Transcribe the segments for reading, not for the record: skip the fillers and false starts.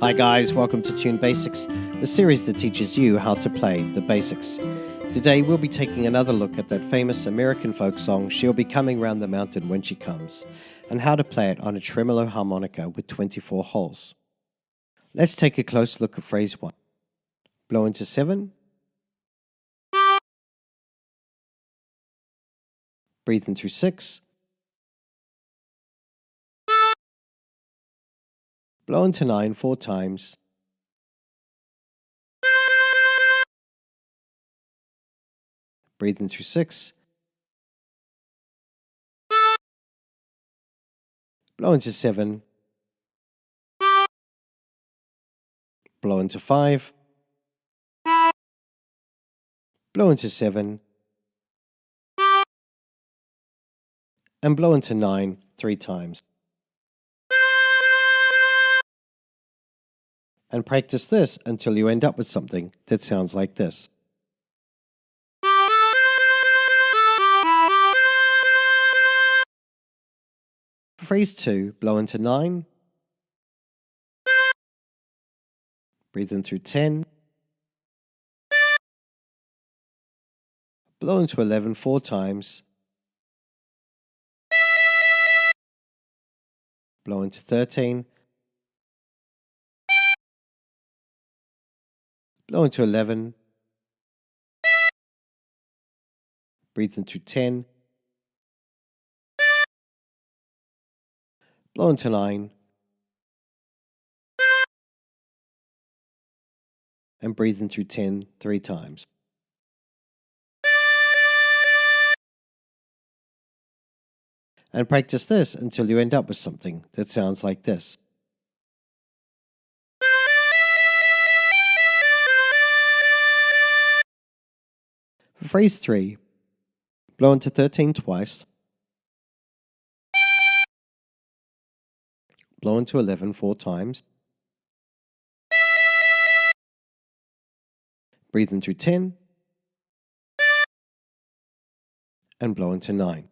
Hi guys, welcome to Tune Basics, the series that teaches you how to play the basics. Today we'll be taking another look at that famous American folk song, She'll Be Coming Round the Mountain When She Comes, and how to play it on a tremolo harmonica with 24 holes. Let's take a close look at phrase 1. Blow into 7. Breathe in through 6. Blow into 9 4 times. Breathe in through 6. Blow into 7. Blow into 5. Blow into 7. And blow into 9 3 times. And practice this until you end up with something that sounds like this. For phrase 2, blow into 9. Breathe in through 10. Blow into 11 4 times. Blow into 13. Blow into 11. Breathe in through 10. Blow into 9. And breathe in through 10 3 times. And practice this until you end up with something that sounds like this. For phrase 3, blow into 13 twice. Blow into 11 4 times. Breathe in through 10. And blow into 9.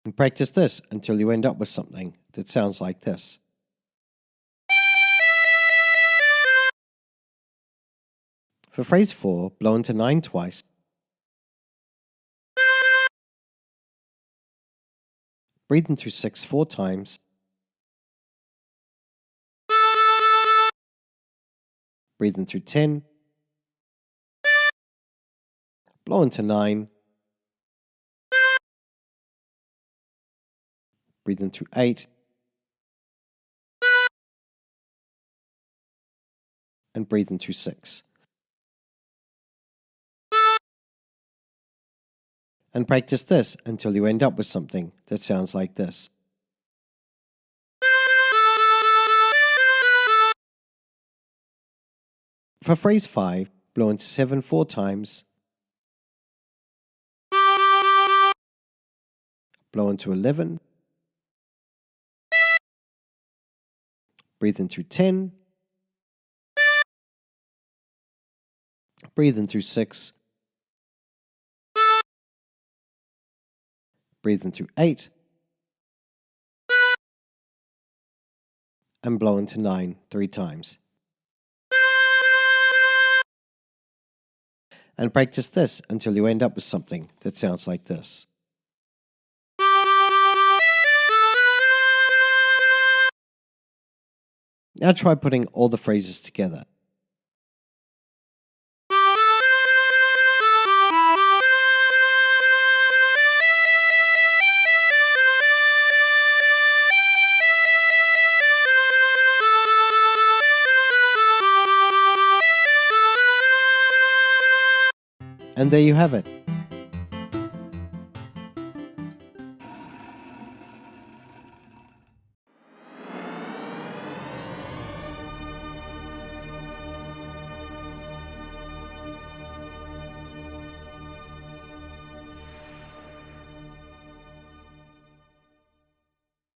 And practice this until you end up with something that sounds like this. For phrase 4, blow into 9 twice. Breathe in through 6 4 times. Breathe in through 10. Blow into 9. Breathe in through 8. And breathe in through 6. And practice this until you end up with something that sounds like this. For phrase 5, blow into 7 4 times. Blow into 11. Breathe in through 10. Breathe in through 6. Breathe in through 8. And blow into 9 3 times. And practice this until you end up with something that sounds like this. Now try putting all the phrases together. And there you have it.